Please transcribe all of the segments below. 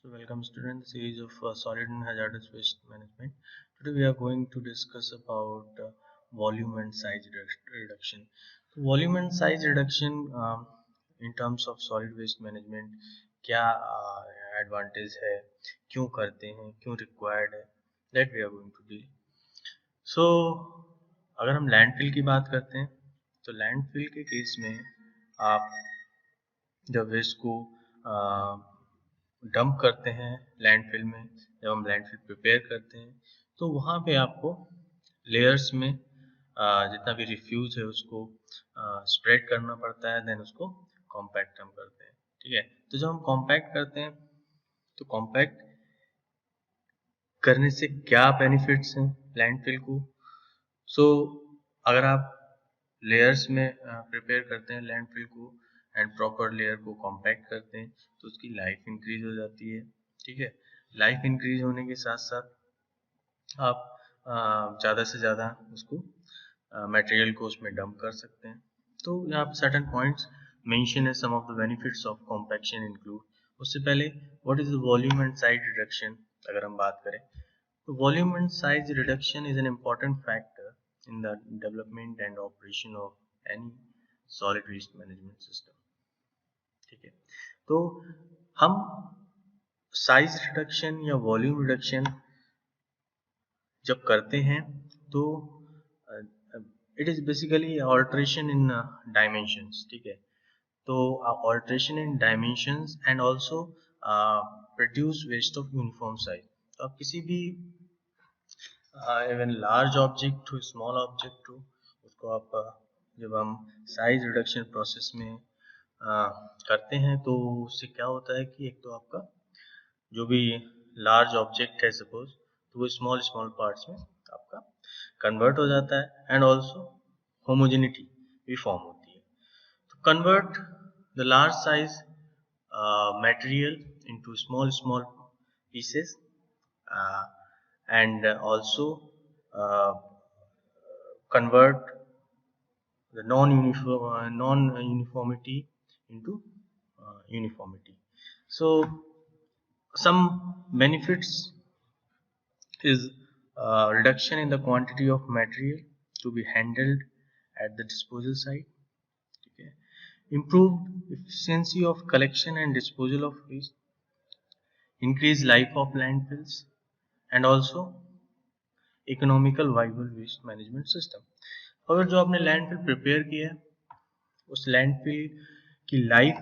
So welcome students, series of solid and hazardous waste management. Today we are going to discuss about volume and size reduction. So volume and size reduction in terms of solid waste management क्या advantage है, क्यों करते हैं, क्यों required है, that we are going to deal. So अगर हम landfill की बात करते हैं तो लैंडफिल के केस में आप जब वेस्ट को डंप करते हैं लैंडफिल में, जब हम लैंडफिल प्रिपेयर करते हैं तो वहाँ पे आपको लेयर्स में जितना भी रिफ्यूज है उसको स्प्रेड करना पड़ता है, देन उसको कॉम्पैक्ट हम करते हैं। ठीक है, तो जब हम कॉम्पैक्ट करते हैं तो कॉम्पैक्ट करने से क्या बेनिफिट्स हैं लैंडफिल को। सो अगर आप लेयर्स में प्रिपेयर करते हैं लैंडफिल को एंड प्रॉपर लेयर को कॉम्पैक्ट करते हैं तो उसकी लाइफ इंक्रीज हो जाती है। ठीक है, लाइफ इंक्रीज होने के साथ साथ आप ज़्यादा से ज़्यादा उसको मटेरियल को उसमें डंप कर सकते हैं। तो यहाँ पे सर्टेन पॉइंट्स मेंशन है, some of the benefits of compaction include. उससे पहले what is the volume and size reduction अगर हम बात करें तो volume and size reduction is an important factor in the development and operation of any solid waste management system. ठीक है, तो हम साइज रिडक्शन या वॉल्यूम रिडक्शन जब करते हैं तो it is basically alteration in dimensions. ठीक है, तो alteration in dimensions and also produce waste of uniform size. तो आप किसी भी even large object to small object हो उसको आप जब हम साइज रिडक्शन प्रोसेस में करते हैं तो उससे क्या होता है कि एक तो आपका जो भी लार्ज ऑब्जेक्ट है सपोज तो वो स्मॉल स्मॉल पार्ट्स में आपका कन्वर्ट हो जाता है एंड ऑल्सो होमोजेनिटी भी फॉर्म होती है। तो convert the large size material into small small pieces and also convert the non-uniformity into uniformity. So some benefits is reduction in the quantity of material to be handled at the disposal site. Okay. Improved efficiency of collection and disposal of waste, increased life of landfills, and also economical viable waste management system. अगर जो आपने landfill prepare किया है उस landfill की life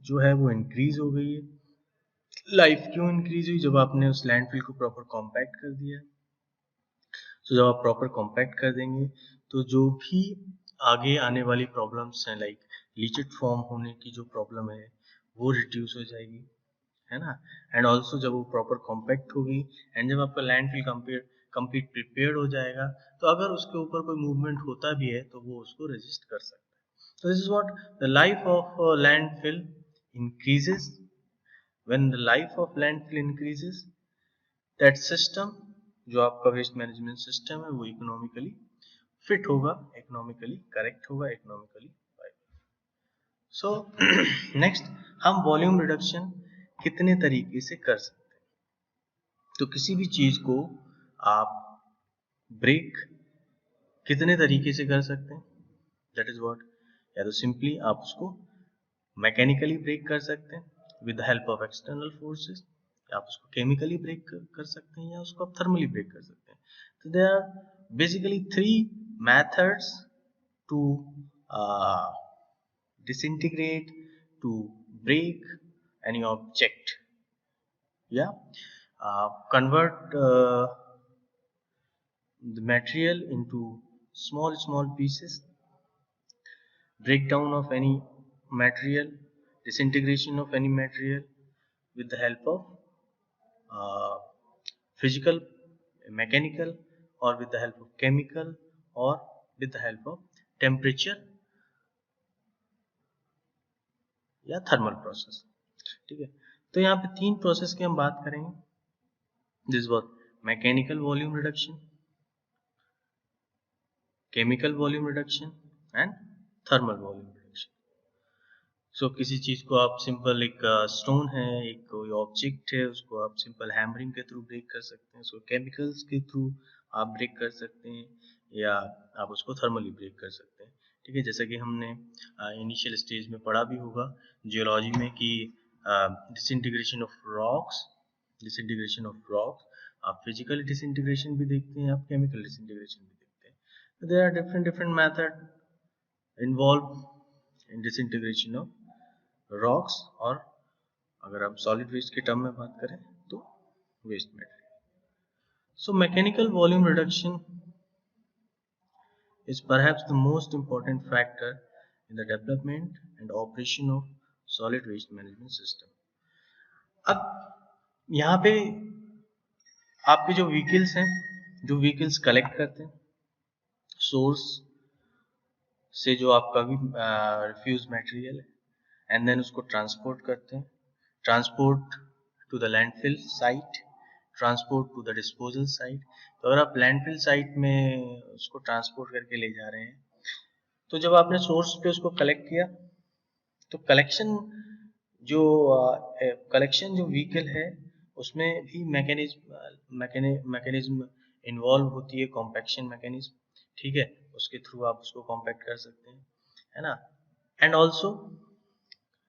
जो है वो इंक्रीज हो गई है। लाइफ क्यों इंक्रीज हुई? जब आपने उस लैंडफिल को प्रॉपर कॉम्पैक्ट कर दिया। तो जब आप प्रॉपर कॉम्पैक्ट कर देंगे तो जो भी आगे आने वाली प्रॉब्लम्स हैं लाइक लीचेड फॉर्म होने की जो प्रॉब्लम है वो रिड्यूस हो जाएगी, है ना। एंड ऑल्सो जब वो प्रॉपर कॉम्पैक्ट होगी एंड जब आपका लैंडफिल कंप्लीट प्रिपेयर्ड हो जाएगा तो अगर उसके ऊपर कोई मूवमेंट होता भी है तो वो उसको रेजिस्ट कर सकता है। तो this is what the life of landfill increases. When the life of landfill increases that system जो आपका वेस्ट मैनेजमेंट सिस्टम है वो इकोनॉमिकली फिट होगा, इकोनॉमिकली करेक्ट होगा, इकोनॉमिकली वाइबल। सो नेक्स्ट हम वॉल्यूम रिडक्शन कितने तरीके से कर सकते हैं। तो किसी भी चीज को आप ब्रेक कितने तरीके से कर सकते हैं, दैट इज व्हाट। या तो सिंपली आप उसको मैकेनिकली ब्रेक कर सकते हैं with the help of external forces, या आप उसको केमिकली ब्रेक कर सकते हैं, या उसको आप थर्मली ब्रेक कर सकते हैं। तो there are basically 3 methods to disintegrate, to break any object, yeah, convert the material into small pieces, breakdown of any material, disintegration of any material with the help of physical, mechanical, or with the help of chemical, or with the help of temperature या thermal process. ठीक है, तो यहाँ पे 3 process की हम बात करेंगे। This was mechanical volume reduction, chemical volume reduction and thermal volume reduction. So किसी चीज़ को आप सिंपल एक स्टोन है, एक कोई ऑब्जेक्ट है, उसको आप सिंपल हैमरिंग के थ्रू ब्रेक कर सकते हैं, उसको केमिकल्स के थ्रू आप ब्रेक कर सकते हैं, या आप उसको थर्मली ब्रेक कर सकते हैं। ठीक है, जैसा कि हमने इनिशियल स्टेज में पढ़ा भी होगा जियोलॉजी में कि डिसइंटीग्रेशन ऑफ रॉक्स, आप फिजिकल डिसइंटीग्रेशन भी देखते हैं, आप केमिकल डिसइंटीग्रेशन भी देखते हैं। There are different method involve in disintegration of rocks, और अगर आप सॉलिड वेस्ट के टर्म में बात करें तो waste material. So mechanical volume reduction is perhaps the most important factor in the development and operation of solid waste management system. अब यहाँ पे आपके जो व्हीकल्स हैं, जो व्हीकल्स कलेक्ट करते हैं सोर्स से जो आपका भी रिफ्यूज मटेरियल है, एंड देन उसको ट्रांसपोर्ट करते हैं, transport to the landfill site, transport to the disposal site. तो अगर आप लैंडफिल साइट में उसको ट्रांसपोर्ट करके ले जा रहे हैं, तो जब आपने सोर्स पे उसको कलेक्ट किया, तो कलेक्शन जो व्हीकल है उसमें भी मैकेनिज्म इन्वॉल्व होती है, कॉम्पैक्शन मैकेनिज्म। ठीक है, उसके थ्रू आप उसको कॉम्पैक्ट कर सकते हैं, है ना। एंड ऑल्सो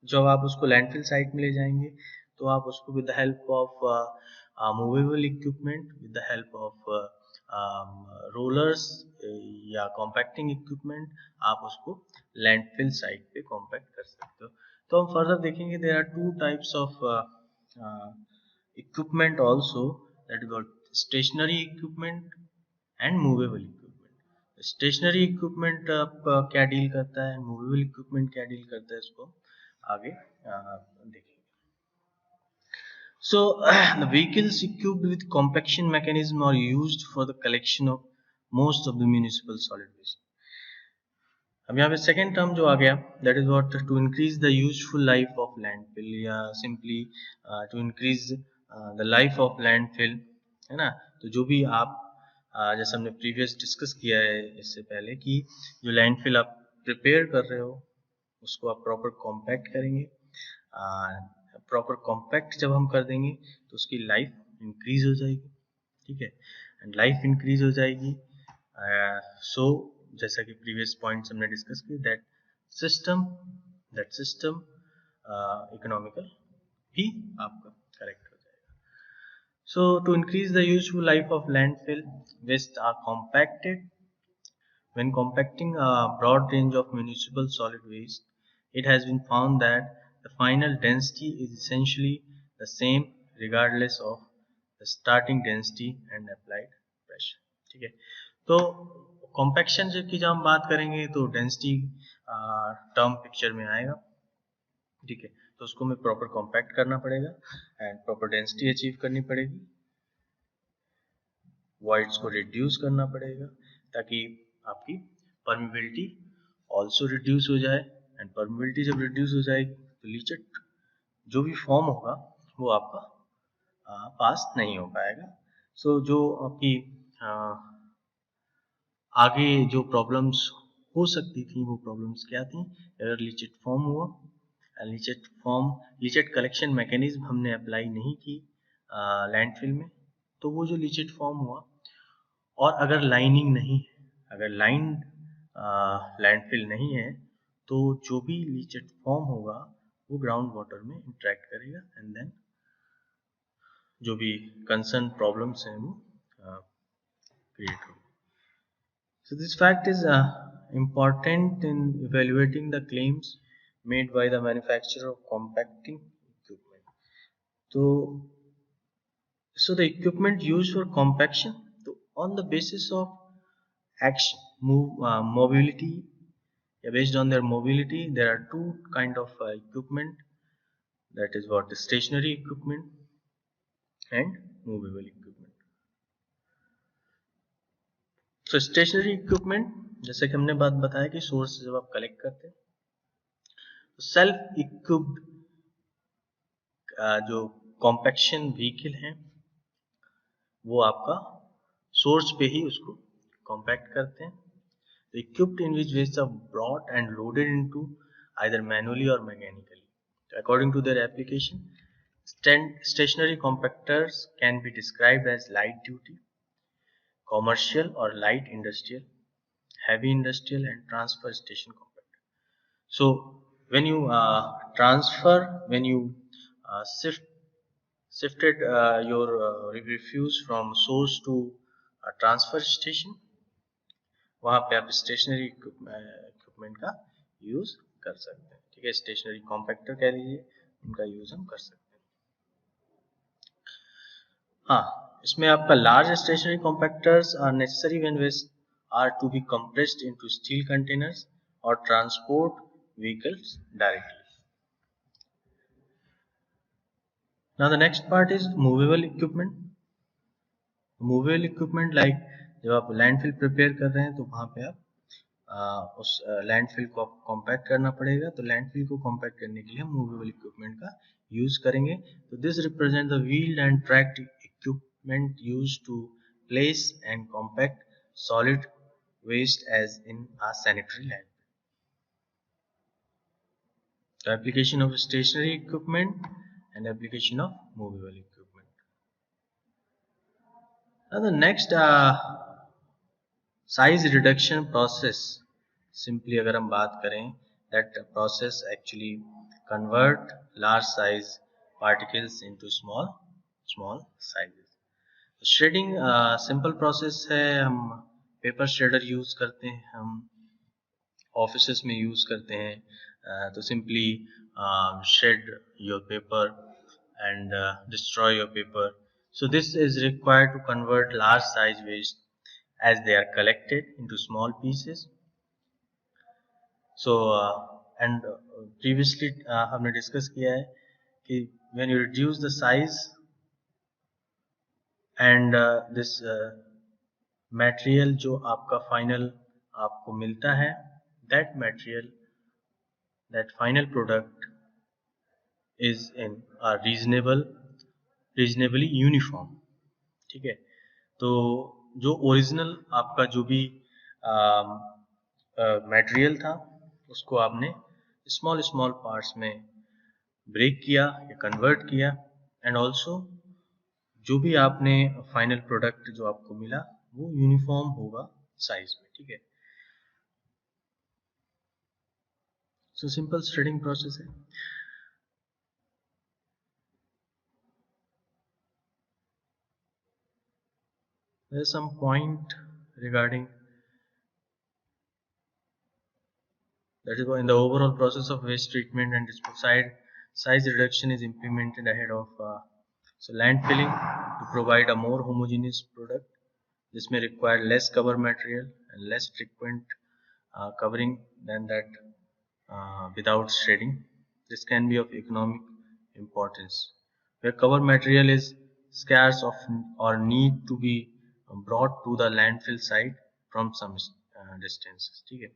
जब आप उसको लैंडफिल साइट में ले जाएंगे, तो आप उसको with the help of movable equipment, with the help of rollers या कॉम्पैक्टिंग इक्विपमेंट, आप उसको लैंडफिल साइट पे कॉम्पैक्ट कर सकते हो। तो हम फर्दर देखेंगे there are two types of equipment also, that is stationary equipment and movable equipment. Stationary equipment आपका क्या डील करता है, मूवेबल इक्विपमेंट क्या डील करता है, इसको आगे देखेंगे। So the vehicles equipped with compaction mechanism are used for the collection of most of the municipal solid waste. अब यहाँ पे सेकेंड टर्म जो आ गया, that is what, to increase the useful life of landfill, या simply to increase the life of landfill, है ना। तो जो भी आप जैसे हमने प्रीवियस डिस्कस किया है इससे पहले कि जो लैंडफिल आप प्रिपेयर कर रहे हो उसको आप प्रॉपर कॉम्पैक्ट करेंगे, प्रॉपर कॉम्पैक्ट जब हम कर देंगे तो उसकी लाइफ इंक्रीज हो जाएगी। ठीक है, एंड लाइफ इंक्रीज हो जाएगी, सो जैसा कि प्रीवियस पॉइंट्स हमने डिस्कस किए, दैट सिस्टम इकोनॉमिकल भी आपका करेक्ट हो जाएगा। So to increase the useful life of landfill, waste are compacted. When compacting a broad range of municipal solid waste, it has been found that the final density is essentially the same regardless of the starting density and applied pressure. ठीक है, तो compaction की जब हम बात करेंगे तो density term picture में आएगा। ठीक है, तो उसको हमें प्रॉपर कॉम्पैक्ट करना पड़ेगा एंड प्रॉपर डेंसिटी अचीव करनी पड़ेगी, वॉइड्स को रिड्यूस करना पड़ेगा ताकि आपकी परमिबिलिटी ऑल्सो रिड्यूस हो जाए, एंड परमिबिलिटी जब रिड्यूस हो जाएगी तो लीचेट जो भी फॉर्म होगा वो आपका पास नहीं हो पाएगा। सो जो आपकी आगे जो प्रॉब्लम्स हो सकती थी वो प्रॉब्लम्स क्या थी, अगर लीचेट फॉर्म हुआ, लीचेट कलेक्शन मैकेनिज्म हमने अप्लाई नहीं की लैंडफिल में, तो वो जो लीचेट फॉर्म हुआ, और अगर लाइनिंग नहीं है, अगर लाइंड लैंडफिल नहीं है, तो जो भी लीचेट फॉर्म होगा वो ग्राउंड वाटर में इंटरेक्ट करेगा, एंड देन जो भी कंसर्न प्रॉब्लम्स हैं वो क्रिएट होगा। So this fact is important in evaluating the claims made by the manufacturer of compacting equipment. So the equipment used for compaction, so on the basis of action, mobility, based on their mobility, there are two kind of equipment, that is what, stationary equipment and movable equipment. So stationary equipment, जैसे कि हमने बात बताया कि source जब आप collect करते हैं तो सेल्फ इक्विप्ड जो कॉम्पैक्शन व्हीकल हैं वो आपका सोर्स पे ही उसको कॉम्पैक्ट करते हैं। The equipped in which waste are brought and loaded into either manually or mechanically. According to their application, stationary compactors can be described as light duty, commercial or light industrial, heavy industrial, and transfer station compactor. So when you when you shifted your refuse from source to transfer station, वहाँ पे आप stationery equipment का use कर सकते हैं. ठीक है, stationery compactor कह लीजिए, उनका यूज हम कर सकते हैं. हाँ, इसमें आपका large stationary compactors are necessary when waste are to be compressed into steel containers और transport vehicles directly. Now the next part is movable equipment. Movable equipment like जब आप लैंडफिल प्रिपेयर कर रहे हैं तो वहाँ पे आप उस लैंडफिल को कॉम्पैक्ट करना पड़ेगा. तो लैंडफिल को कॉम्पैक्ट करने के लिए हम मूवेबल इक्विपमेंट का यूज करेंगे. तो this represent the wheeled and tracked equipment use to place and compact solid waste as in a sanitary landfill. The application of stationary equipment and application of movable equipment. Now the next size reduction process, simply अगर हम बात करें, that process actually convert large size particles into small sizes. Shredding simple process है, हम paper shredder use करते हैं, हम offices में यूज करते हैं. तो simply shred your paper and destroy your paper. So this is required to convert large size waste as they are collected into small pieces. So and previously हमने discuss किया है कि when you reduce the size and this material जो आपका final आपको मिलता है, that material, that final product is in a reasonably uniform. ठीक है, तो जो ओरिजिनल आपका जो भी मटेरियल था उसको आपने स्मॉल पार्ट्स में ब्रेक किया या कन्वर्ट किया, एंड ऑल्सो जो भी आपने फाइनल प्रोडक्ट जो आपको मिला वो यूनिफॉर्म होगा साइज में. ठीक है, सो सिंपल श्रेडिंग प्रोसेस है. There is some point regarding that is why in the overall process of waste treatment and disposal, size reduction is implemented ahead of so landfilling to provide a more homogeneous product. This may require less cover material and less frequent covering than that without shredding. This can be of economic importance where cover material is scarce or need to be brought to the landfill site from some distances. ठीक है,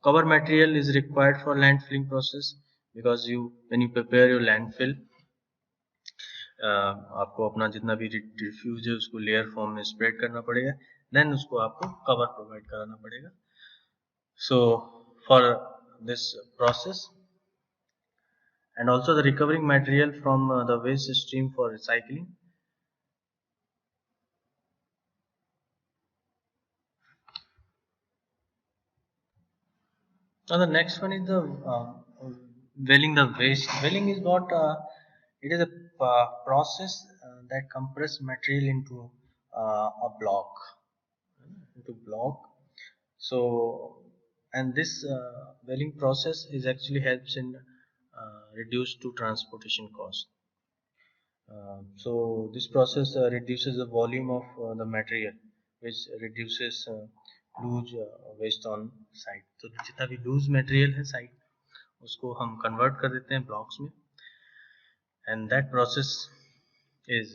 cover material is required for landfilling process because when you prepare your landfill, आपको अपना जितना भी refuse है उसको layer form में spread करना पड़ेगा, देन उसको आपको कवर प्रोवाइड कराना पड़ेगा. So for this process and also the recovering material from the waste stream for recycling. Now the next one is the welling the waste. Welling is what it is a process that compress material into a block. So and this welling process is actually helps in reduce to transportation cost. So this process reduces the volume of the material, which reduces loose waste on site. तो जितना भी loose material है site उसको हम convert कर देते हैं blocks में, and that process is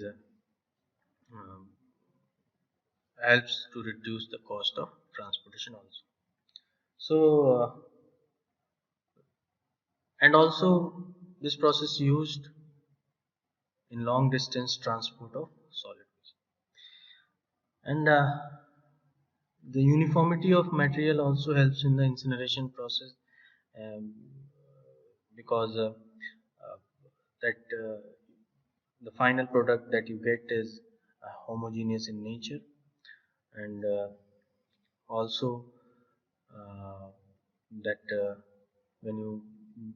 helps to reduce the cost of transportation also. So and also this process used in long distance transport of solid waste. And the uniformity of material also helps in the incineration process. because that the final product that you get is homogeneous in nature, and also uh, that when you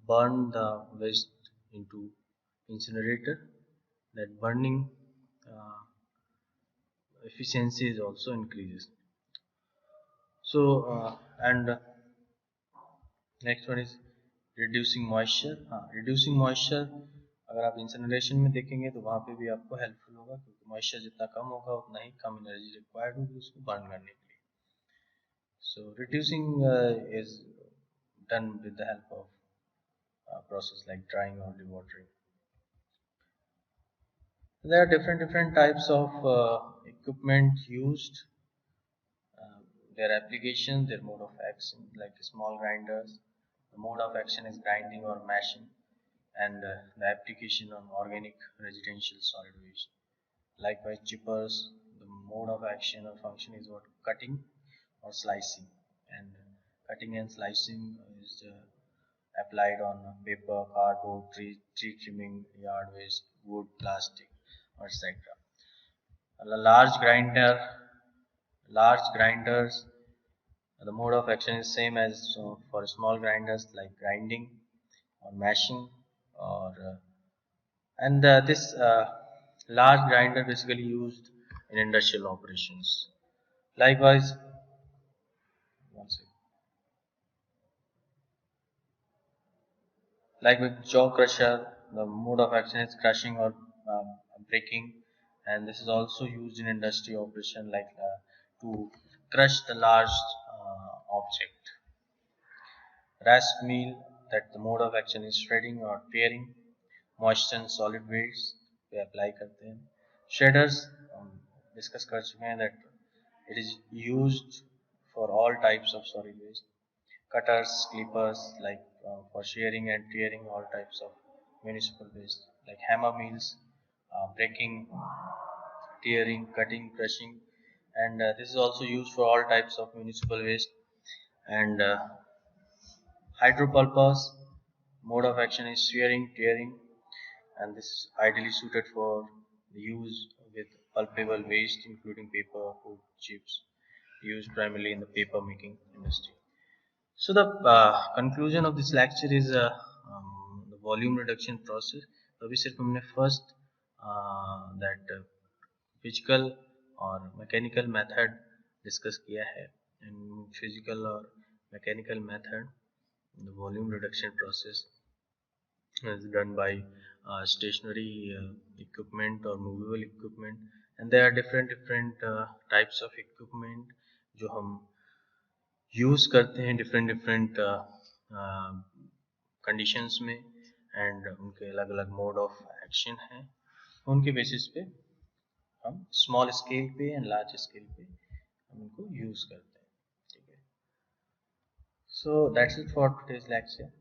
burn the waste into incinerator, that burning uh, efficiency is also increases. So and next one is reducing moisture. हाँ, reducing moisture अगर आप incineration में देखेंगे तो वहाँ पे भी आपको हेल्पफुल होगा, क्योंकि मॉइस्चर जितना कम होगा उतना ही कम एनर्जी रिक्वायर्ड होगी उसको बर्न करने के लिए. So reducing is done with the help of process like drying or dewatering. There are different types of equipment used, uh, their application, their mode of action, like small grinders. The mode of action is grinding or mashing, and the application on organic residential solid waste. Likewise, chippers, the mode of action or function is what cutting or slicing, and cutting and slicing is applied on paper, cardboard, tree trimming, yard waste, wood, plastic, etc. A large grinders, the mode of action is same as for small grinders like grinding or mashing, or and this large grinder basically used in industrial operations. Likewise, one second. Like with jaw crusher, the mode of action is crushing or breaking, and this is also used in industry operation, like to crush the large object. Rasp mill, that the mode of action is shredding or tearing moist and solid waste पे apply करते हैं. Shredders हम discuss कर चुके हैं that it is used for all types of solid waste. Cutters, clippers, like for shearing and tearing all types of municipal waste, like hammer mills, breaking, tearing, cutting, crushing, and this is also used for all types of municipal waste. And hydropulpers, mode of action is shearing, tearing, and this is ideally suited for the use with pulpable waste, including paper, wood, chips, used primarily in the paper making industry. So the conclusion of this lecture is the volume reduction process. तो अभी सिर्फ हमने first that physical और mechanical method discuss किया है. In physical और mechanical method, the volume reduction process is done by stationary equipment or movable equipment, and there are different types of equipment जो हम यूज करते हैं डिफरेंट कंडीशंस में, and उनके अलग अलग मोड ऑफ एक्शन हैं. उनके बेसिस पे हम स्मॉल स्केल पे एंड लार्ज स्केल पे हम उनको यूज करते हैं. ठीक है. So that's it for today's lecture.